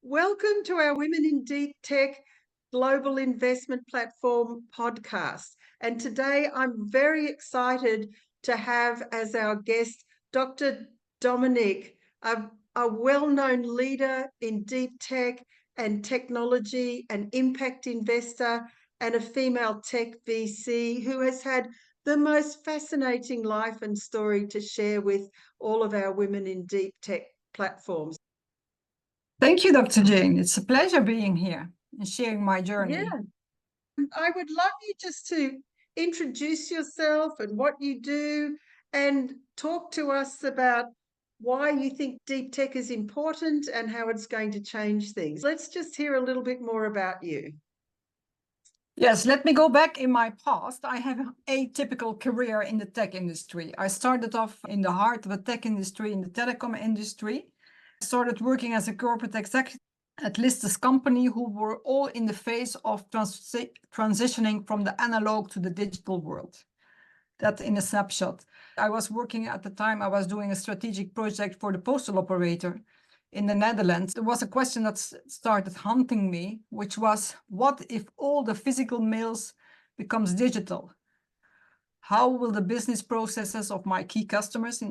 Welcome to our Women in Deep Tech Global Investment Platform podcast. And today I'm very excited to have as our guest Dr. Dominique, a well-known leader in deep tech and technology, an impact investor, and a female tech VC who has had the most fascinating life and story to share with all of our Women in Deep Tech platforms. Thank you, Dr. Jane. It's a pleasure being here and sharing my journey. Yeah. I would love you just to introduce yourself and what you do and talk to us about why you think deep tech is important and how it's going to change things. Let's just hear a little bit more about you. Yes, let me go back in my past. I have an atypical career in the tech industry. I started off in the heart of the tech industry, in the telecom industry. I started working as a corporate executive at listed company who were all in the phase of transitioning from the analog to the digital world. That in a snapshot. I was working at the time, I was doing a strategic project for the postal operator in the Netherlands. There was a question that started haunting me, which was, what if all the physical mails becomes digital? How will the business processes of my key customers,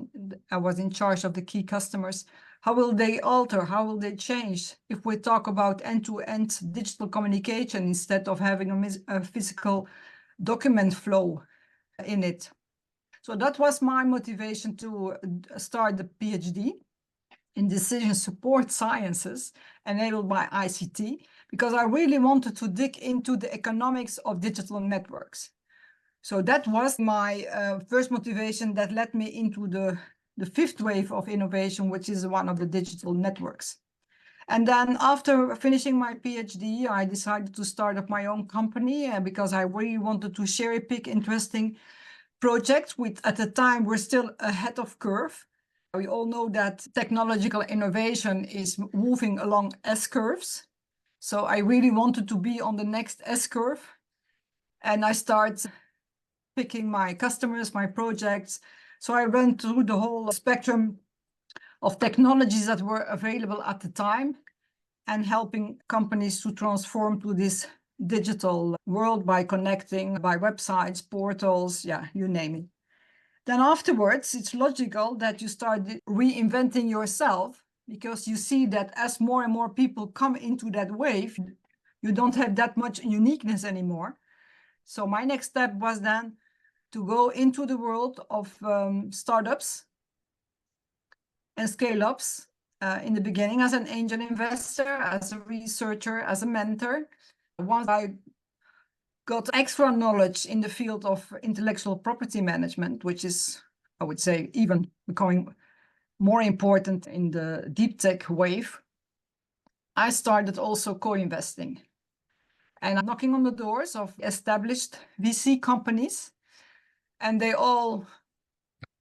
I was in charge of the key customers, how will they alter? How will they change if we talk about end-to-end digital communication instead of having a physical document flow in it? So that was my motivation to start the PhD in decision support sciences enabled by ICT, because I really wanted to dig into the economics of digital networks. So that was my first motivation that led me into the fifth wave of innovation, which is one of the digital networks. And then after finishing my PhD, I decided to start up my own company because I really wanted to cherry pick interesting projects which at the time were still ahead of curve. We all know that technological innovation is moving along S-curves. So I really wanted to be on the next S-curve. And I started picking my customers, my projects. So I went through the whole spectrum of technologies that were available at the time and helping companies to transform to this digital world by connecting, by websites, portals, yeah, you name it. Then afterwards, it's logical that you start reinventing yourself because you see that as more and more people come into that wave, you don't have that much uniqueness anymore. So my next step was then to go into the world of startups and scale-ups in the beginning as an angel investor, as a researcher, as a mentor. Once I got extra knowledge in the field of intellectual property management, which is, I would say, even becoming more important in the deep tech wave, I started also co-investing. And I'm knocking on the doors of established VC companies, and they all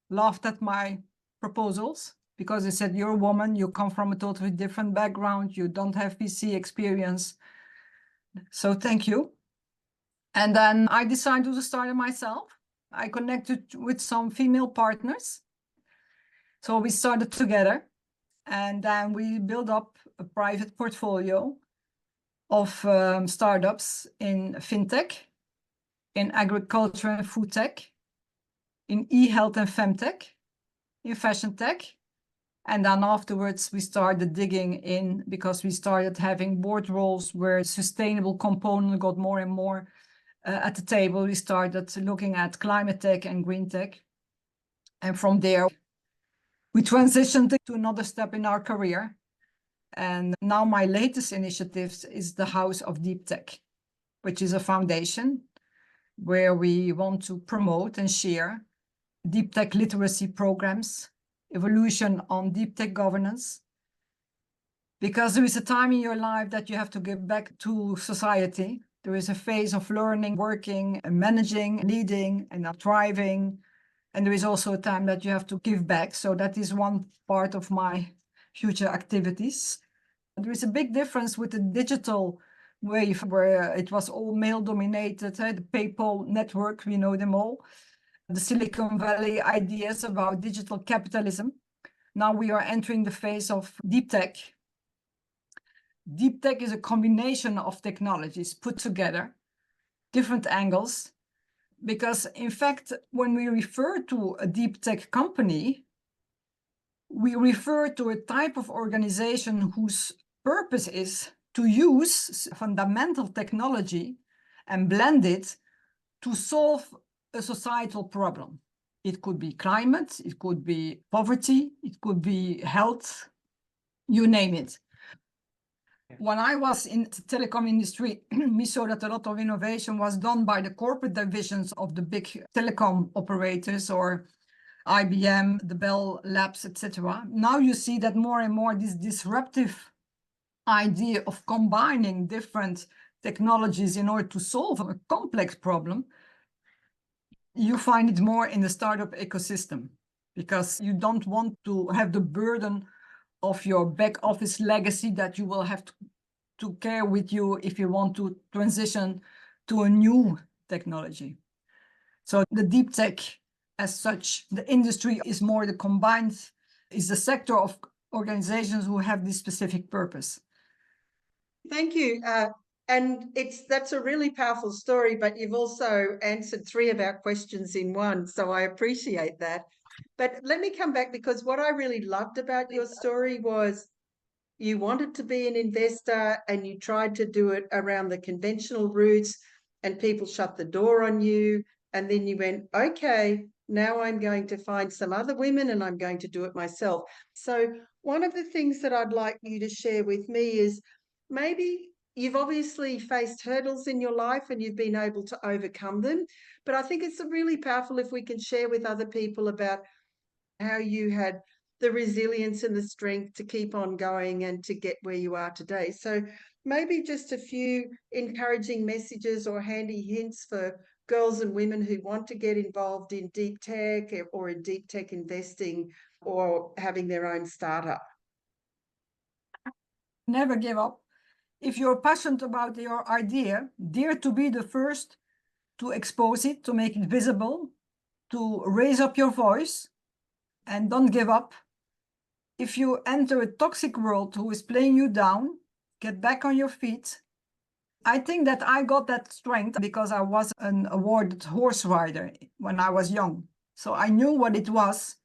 laughed at my proposals because they said, you're a woman, you come from a totally different background, you don't have VC experience. So thank you. And then I decided to start it myself. I connected with some female partners. So we started together and then we built up a private portfolio of startups in fintech, in agriculture and food tech, in e-health and femtech, in fashion tech. And then afterwards, we started digging in because we started having board roles where sustainable component got more and more at the table. We started looking at climate tech and green tech. And from there, we transitioned to another step in our career. And now my latest initiative is the House of Deep Tech, which is a foundation where we want to promote and share deep tech literacy programs, evolution on deep tech governance, because there is a time in your life that you have to give back to society. There is a phase of learning, working, managing, leading, and thriving. And there is also a time that you have to give back. So that is one part of my future activities. There is a big difference with the digital wave where it was all male dominated, the PayPal network, we know them all. The Silicon Valley ideas about digital capitalism. Now we are entering the phase of deep tech, Deep tech is a combination of technologies put together, different angles, because in fact, when we refer to a deep tech company, we refer to a type of organization whose purpose is to use fundamental technology and blend it to solve a societal problem. It could be climate, it could be poverty, it could be health, you name it. When I was in the telecom industry, we saw that a lot of innovation was done by the corporate divisions of the big telecom operators, or IBM, the Bell Labs, etc. Now you see that more and more this disruptive idea of combining different technologies in order to solve a complex problem, you find it more in the startup ecosystem, because you don't want to have the burden of your back office legacy that you will have to carry with you if you want to transition to a new technology. So the deep tech as such, the industry is more the combined, is the sector of organizations who have this specific purpose. Thank you. And that's a really powerful story, but you've also answered 3 of our questions in one, so I appreciate that. But let me come back, because what I really loved about your story was you wanted to be an investor and you tried to do it around the conventional routes, and people shut the door on you. And then you went, okay, now I'm going to find some other women and I'm going to do it myself. So one of the things that I'd like you to share with me is, maybe you've obviously faced hurdles in your life and you've been able to overcome them. But I think it's really powerful if we can share with other people about how you had the resilience and the strength to keep on going and to get where you are today. So maybe just a few encouraging messages or handy hints for girls and women who want to get involved in deep tech or in deep tech investing or having their own startup. Never give up. If you're passionate about your idea, dare to be the first to expose it, to make it visible, to raise up your voice, and don't give up. If you enter a toxic world who is playing you down, get back on your feet. I think that I got that strength because I was an awarded horse rider when I was young. So I knew what it was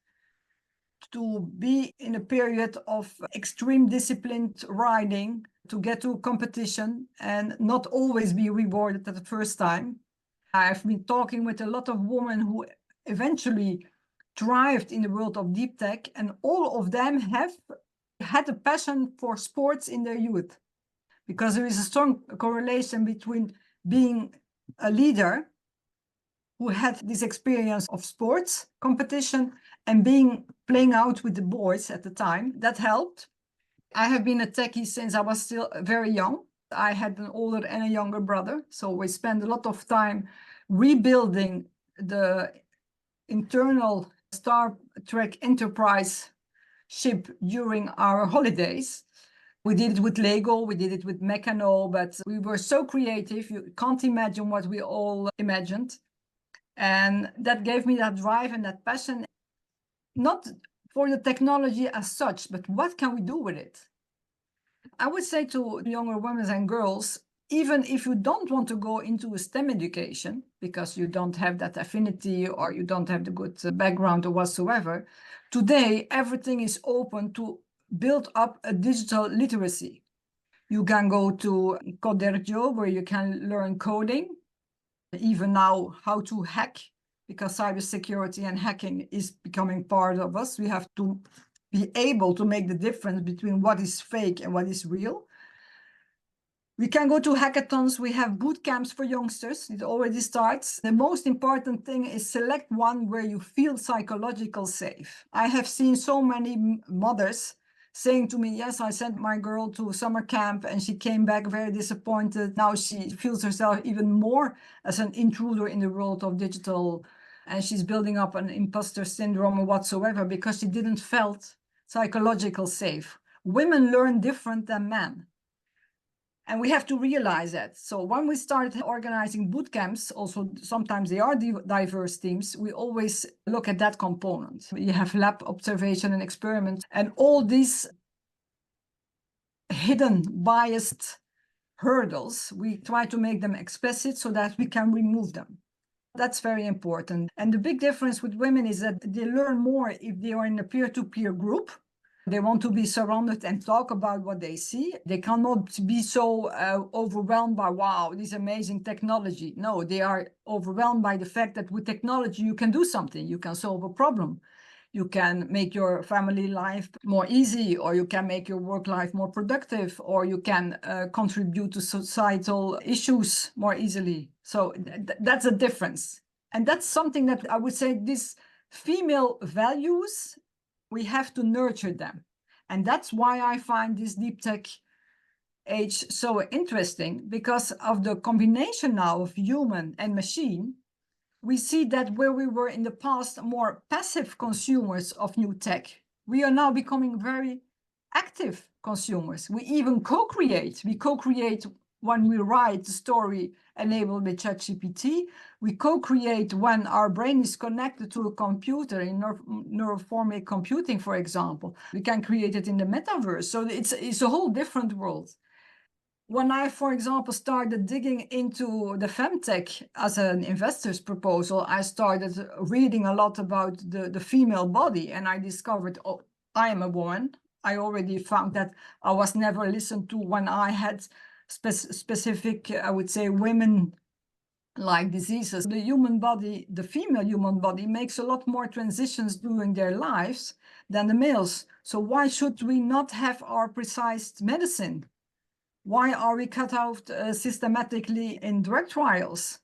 to be in a period of extreme disciplined riding, to get to a competition and not always be rewarded at the first time. I've been talking with a lot of women who eventually thrived in the world of deep tech, and all of them have had a passion for sports in their youth, because there is a strong correlation between being a leader who had this experience of sports competition and playing out with the boys at the time. That helped. I have been a techie since I was still very young. I had an older and a younger brother, so we spent a lot of time rebuilding the internal Star Trek Enterprise ship during our holidays. We did it with Lego, we did it with Meccano, but we were so creative, you can't imagine what we all imagined. And that gave me that drive and that passion, not for the technology as such, but what can we do with it? I would say to younger women and girls, even if you don't want to go into a STEM education because you don't have that affinity or you don't have the good background or whatsoever, today everything is open to build up a digital literacy. You can go to Codergio, where you can learn coding, even now how to hack, because cybersecurity and hacking is becoming part of us. We have to be able to make the difference between what is fake and what is real. We can go to hackathons. We have boot camps for youngsters. It already starts. The most important thing is select one where you feel psychologically safe. I have seen so many mothers saying to me, yes, I sent my girl to summer camp and she came back very disappointed. Now she feels herself even more as an intruder in the world of digital, and she's building up an imposter syndrome or whatsoever because she didn't felt psychological safe. Women learn different than men. And we have to realize that. So when we started organizing boot camps, also sometimes they are diverse teams, we always look at that component. You have lab observation and experiment, and all these hidden biased hurdles, we try to make them explicit so that we can remove them. That's very important. And the big difference with women is that they learn more if they are in a peer-to-peer group. They want to be surrounded and talk about what they see. They cannot be so overwhelmed by, wow, this amazing technology. No, they are overwhelmed by the fact that with technology, you can do something. You can solve a problem. You can make your family life more easy, or you can make your work life more productive, or you can contribute to societal issues more easily. So that's a difference. And that's something that I would say these female values, we have to nurture them. And that's why I find this deep tech age so interesting, because of the combination now of human and machine. We see that where we were in the past more passive consumers of new tech, we are now becoming very active consumers. We even co-create. We co-create when we write the story enabled with ChatGPT. We co-create when our brain is connected to a computer in neuroformic computing, for example. We can create it in the metaverse. So it's a whole different world. When I, for example, started digging into the femtech as an investor's proposal, I started reading a lot about the female body, and I discovered, oh, I am a woman. I already found that I was never listened to when I had specific, I would say, women-like diseases. The human body, the female human body, makes a lot more transitions during their lives than the males. So why should we not have our precise medicine? Why are we cut out systematically in drug trials?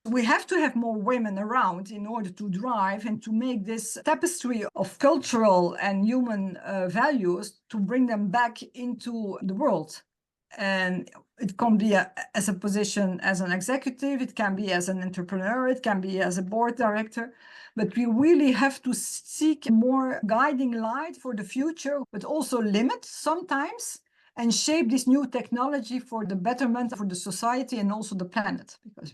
We have to have more women around in order to drive and to make this tapestry of cultural and human values, to bring them back into the world. And it can be as a position as an executive, it can be as an entrepreneur, it can be as a board director. But we really have to seek more guiding light for the future, but also limit sometimes, and shape this new technology for the betterment for the society and also the planet. Because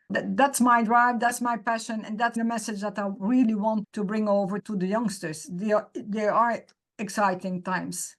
that's my drive, that's my passion, and that's the message that I really want to bring over to the youngsters. There are exciting times.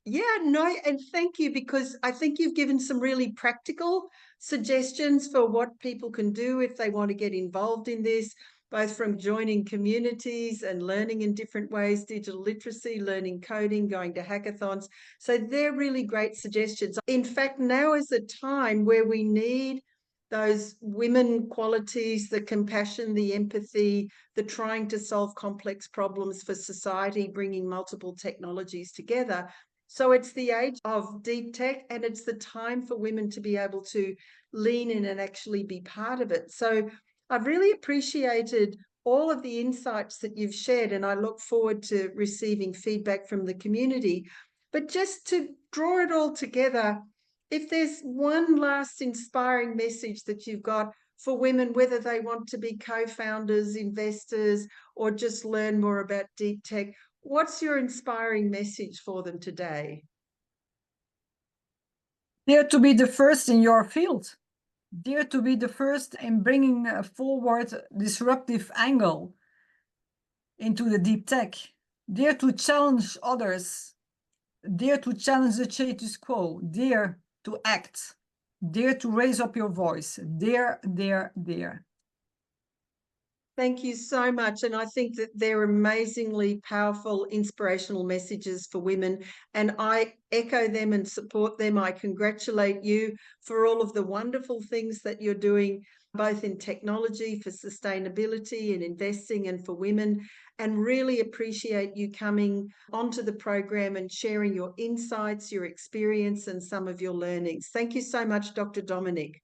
Yeah, no, and thank you, because I think you've given some really practical suggestions for what people can do if they want to get involved in this, both from joining communities and learning in different ways, digital literacy, learning coding, going to hackathons. So they're really great suggestions. In fact, now is a time where we need those women qualities, the compassion, the empathy, the trying to solve complex problems for society, bringing multiple technologies together. So it's the age of deep tech, and it's the time for women to be able to lean in and actually be part of it. So I've really appreciated all of the insights that you've shared, and I look forward to receiving feedback from the community. But just to draw it all together, if there's one last inspiring message that you've got for women, whether they want to be co-founders, investors, or just learn more about deep tech, what's your inspiring message for them today? Dare to be the first in your field. Dare to be the first in bringing forward disruptive angle into the deep tech. Dare to challenge others. Dare to challenge the status quo. Dare to act. Dare to raise up your voice. Dare, dare, dare. Thank you so much. And I think that they're amazingly powerful, inspirational messages for women. And I echo them and support them. I congratulate you for all of the wonderful things that you're doing, both in technology, for sustainability and investing, and for women. And really appreciate you coming onto the program and sharing your insights, your experience, and some of your learnings. Thank you so much, Dr. Dominique.